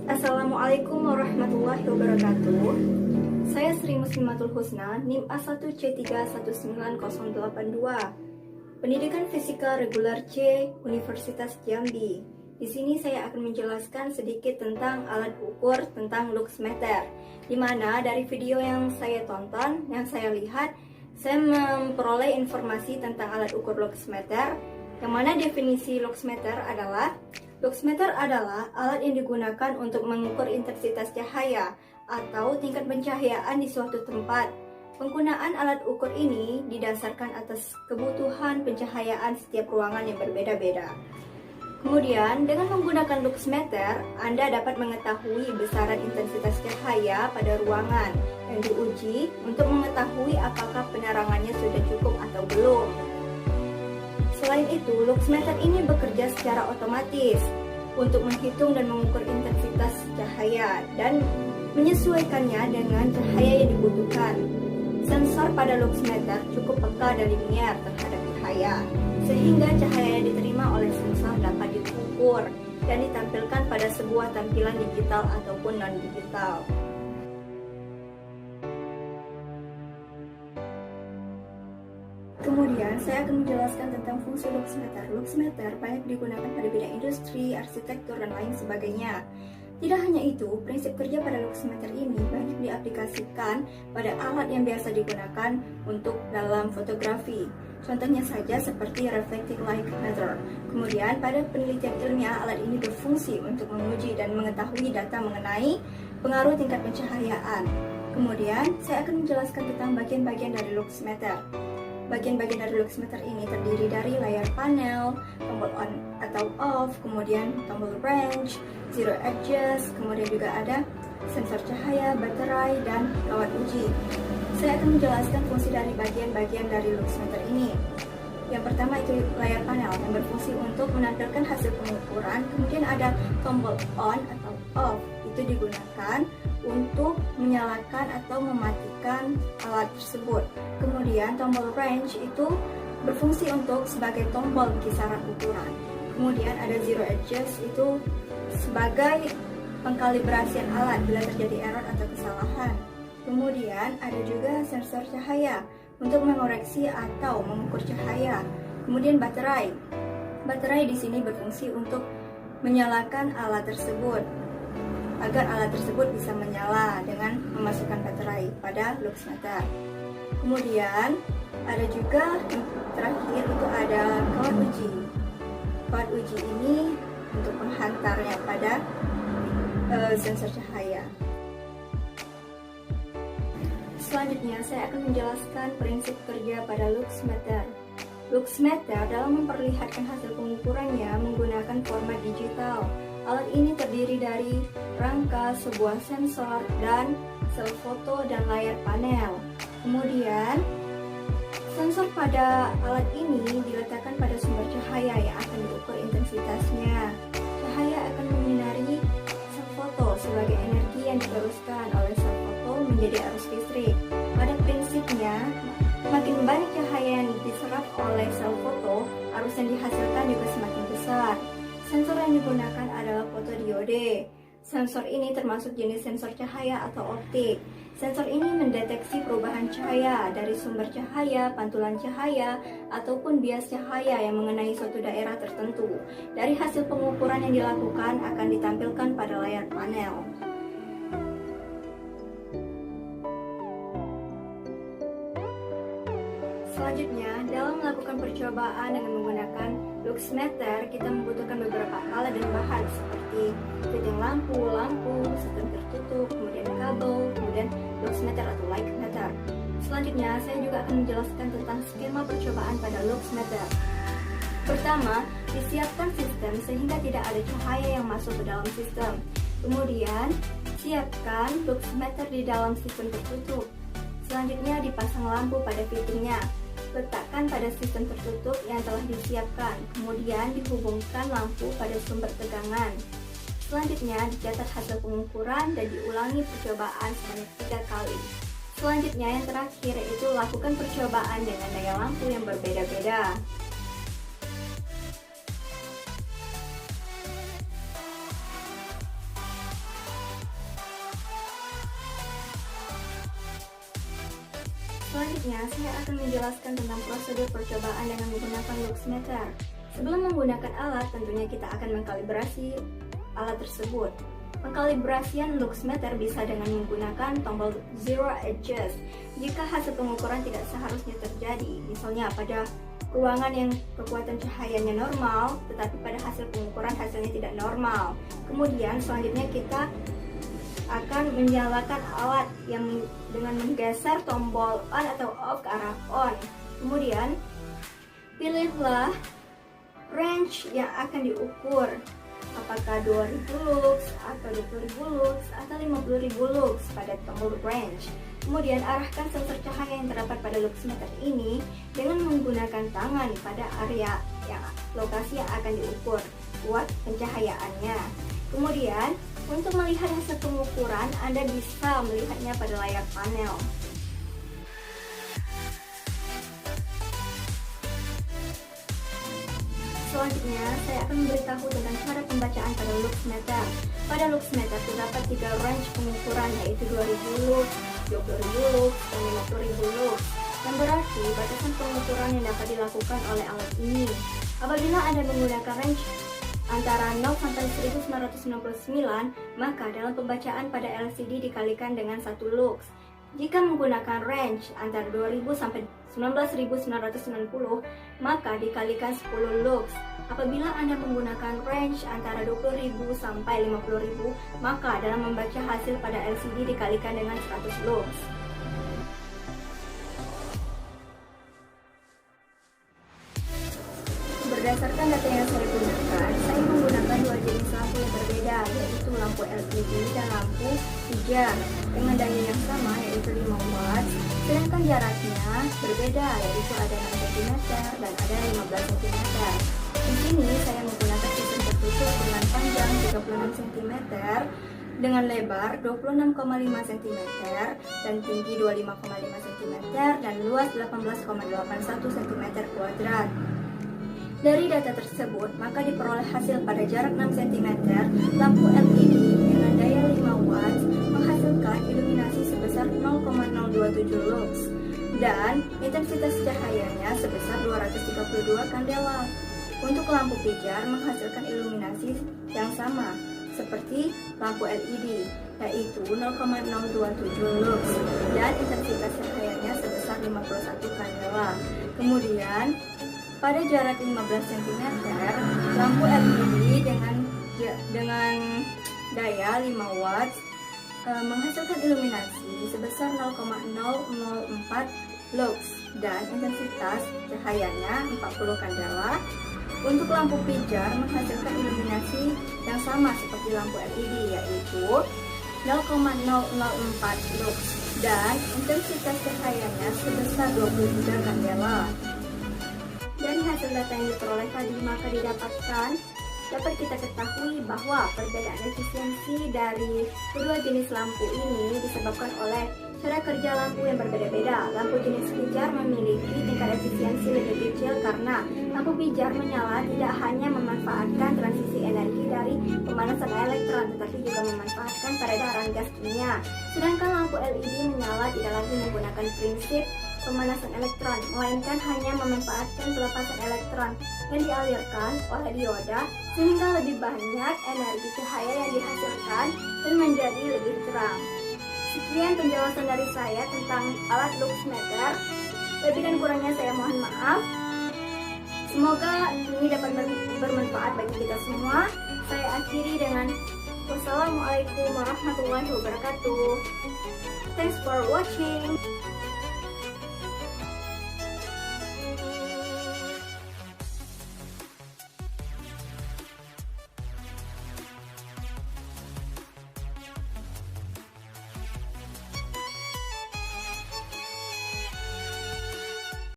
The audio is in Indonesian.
Assalamualaikum warahmatullahi wabarakatuh. Saya Sri Muslimatul Husna, NIM A1C319082, Pendidikan Fisika Reguler C, Universitas Jambi. Di sini saya akan menjelaskan sedikit tentang alat ukur tentang luxmeter, di mana dari video yang saya tonton, yang saya lihat, saya memperoleh informasi tentang alat ukur luxmeter, yang mana definisi luxmeter adalah alat yang digunakan untuk mengukur intensitas cahaya atau tingkat pencahayaan di suatu tempat. Penggunaan alat ukur ini didasarkan atas kebutuhan pencahayaan setiap ruangan yang berbeda-beda. Kemudian, dengan menggunakan luxmeter, Anda dapat mengetahui besaran intensitas cahaya pada ruangan yang diuji untuk mengetahui apakah penerangannya sudah cukup atau belum. Selain itu, luxmeter ini bekerja secara otomatis untuk menghitung dan mengukur intensitas cahaya dan menyesuaikannya dengan cahaya yang dibutuhkan. Sensor pada luxmeter cukup peka dan linier terhadap cahaya, sehingga cahaya yang diterima oleh sensor dapat diukur dan ditampilkan pada sebuah tampilan digital ataupun non-digital. Kemudian, saya akan menjelaskan tentang fungsi luxmeter. Luxmeter banyak digunakan pada bidang industri, arsitektur, dan lain sebagainya. Tidak hanya itu, prinsip kerja pada luxmeter ini banyak diaplikasikan pada alat yang biasa digunakan untuk dalam fotografi. Contohnya saja seperti reflecting light meter. Kemudian, pada penelitian ilmiah, alat ini berfungsi untuk menguji dan mengetahui data mengenai pengaruh tingkat pencahayaan. Kemudian, saya akan menjelaskan tentang bagian-bagian dari luxmeter. Bagian-bagian dari luxmeter ini terdiri dari layar panel, tombol on atau off, kemudian tombol range, zero edges, kemudian juga ada sensor cahaya, baterai, dan kawat uji. Saya akan menjelaskan fungsi dari bagian-bagian dari luxmeter ini. Yang pertama itu layar panel yang berfungsi untuk menampilkan hasil pengukuran, kemudian ada tombol on atau off, itu digunakan untuk menyalakan atau mematikan alat tersebut. Kemudian tombol range itu berfungsi untuk sebagai tombol kisaran ukuran. Kemudian ada zero edges itu sebagai pengkalibrasian alat bila terjadi error atau kesalahan. Kemudian ada juga sensor cahaya untuk mengoreksi atau mengukur cahaya. Kemudian baterai. Baterai di sini berfungsi untuk menyalakan alat tersebut, agar alat tersebut bisa menyala dengan memasukkan baterai pada luxmeter. Kemudian ada juga yang terakhir itu ada kawat uji. Kawat uji ini untuk penghantarnya pada sensor cahaya. Selanjutnya saya akan menjelaskan prinsip kerja pada luxmeter. Luxmeter dalam memperlihatkan hasil pengukurannya menggunakan format digital. Alat ini terdiri dari rangka, sebuah sensor, dan sel foto dan layar panel. Kemudian, sensor pada alat ini diletakkan pada sumber cahaya yang akan diukur intensitasnya. Cahaya akan menyinari sel foto sebagai energi yang diteruskan oleh sel foto menjadi arus listrik. Pada prinsipnya, semakin banyak cahaya yang diserap oleh sel foto, arus yang dihasilkan juga semakin besar. Sensor yang digunakan adalah fotodiode. Sensor ini termasuk jenis sensor cahaya atau optik. Sensor ini mendeteksi perubahan cahaya dari sumber cahaya, pantulan cahaya, ataupun bias cahaya yang mengenai suatu daerah tertentu. Dari hasil pengukuran yang dilakukan akan ditampilkan pada layar panel. Selanjutnya, dalam melakukan percobaan dengan menggunakan luxmeter, kita membutuhkan beberapa alat dan bahan seperti fitting lampu, sistem tertutup, kemudian kabel, kemudian luxmeter atau light meter. Selanjutnya, saya juga akan menjelaskan tentang skema percobaan pada luxmeter. Pertama, disiapkan sistem sehingga tidak ada cahaya yang masuk ke dalam sistem. Kemudian, siapkan luxmeter di dalam sistem tertutup. Selanjutnya, dipasang lampu pada fittingnya. Letakkan pada sistem tertutup yang telah disiapkan, kemudian dihubungkan lampu pada sumber tegangan. Selanjutnya, dicatat hasil pengukuran dan diulangi percobaan sebanyak 3 kali. Selanjutnya, yang terakhir yaitu lakukan percobaan dengan daya lampu yang berbeda-beda. Selanjutnya, saya akan menjelaskan tentang prosedur percobaan dengan menggunakan luxmeter. Sebelum menggunakan alat, tentunya kita akan mengkalibrasi alat tersebut. Pengkalibrasian luxmeter bisa dengan menggunakan tombol zero adjust jika hasil pengukuran tidak seharusnya terjadi, misalnya pada ruangan yang kekuatan cahayanya normal, tetapi pada hasil pengukuran hasilnya tidak normal. Kemudian selanjutnya kita akan menyalakan alat yang dengan menggeser tombol on atau off ke arah on. Kemudian pilihlah range yang akan diukur, apakah 2000 lux atau 20.000 lux atau 50.000 lux pada tombol range. Kemudian arahkan sensor cahaya yang terdapat pada luxmeter ini dengan menggunakan tangan pada area yang lokasi yang akan diukur buat pencahayaannya. Kemudian untuk melihat hasil pengukuran, Anda bisa melihatnya pada layar panel. Selanjutnya, saya akan memberitahu tentang cara pembacaan pada luxmeter. Pada luxmeter terdapat 3 range pengukuran, yaitu 2000 lux, 20.000 lux, dan 50.000 lux, yang berarti batasan pengukuran yang dapat dilakukan oleh alat ini. Apabila Anda menggunakan range antara 0 sampai 1999, maka dalam pembacaan pada LCD dikalikan dengan 1 lux. Jika menggunakan range antara 2000 sampai 19.990, maka dikalikan 10 lux. Apabila Anda menggunakan range antara 20.000 sampai 50.000, maka dalam membaca hasil pada LCD dikalikan dengan 100 lux. Berdasarkan data yang saya gunakan, saya menggunakan 2 jenis lampu yang berbeda, yaitu lampu LED dan lampu pijar dengan daya yang sama, yaitu 5 watt, sedangkan jaraknya berbeda, yaitu ada 6 cm dan ada 15 cm. Di sini saya menggunakan sistem tertutup dengan panjang 36 cm, dengan lebar 26,5 cm dan tinggi 25,5 cm dan luas 18,81 cm kuadrat. Dari data tersebut, maka diperoleh hasil pada jarak 6 cm, lampu LED dengan daya 5 watt menghasilkan iluminasi sebesar 0,027 lux dan intensitas cahayanya sebesar 232 kandela. Untuk lampu pijar menghasilkan iluminasi yang sama seperti lampu LED, yaitu 0,027 lux dan intensitas cahayanya sebesar 51 kandela. Kemudian pada jarak 15 cm, lampu LED dengan daya 5 watt menghasilkan iluminasi sebesar 0,004 lux dan intensitas cahayanya 40 kandela. Untuk lampu pijar menghasilkan iluminasi yang sama seperti lampu LED, yaitu 0,004 lux dan intensitas cahayanya sebesar 23 kandela. Dari hasil data yang diperoleh tadi, maka dapat kita ketahui bahwa perbedaan efisiensi dari kedua jenis lampu ini disebabkan oleh cara kerja lampu yang berbeda-beda. Lampu jenis pijar memiliki tingkat efisiensi lebih kecil karena lampu pijar menyala tidak hanya memanfaatkan transisi energi dari pemanasan elektron, tetapi juga memanfaatkan peredaran gas kimia. Sedangkan lampu LED menyala tidak lagi menggunakan prinsip pemanasan elektron, melainkan hanya memanfaatkan pelepasan elektron yang dialirkan oleh dioda sehingga lebih banyak energi cahaya yang dihasilkan dan menjadi lebih terang. Sekian penjelasan dari saya tentang alat luxmeter. Lebih dan kurangnya saya mohon maaf. Semoga ini dapat bermanfaat bagi kita semua. Saya akhiri dengan wassalamualaikum warahmatullahi wabarakatuh. Thanks for watching.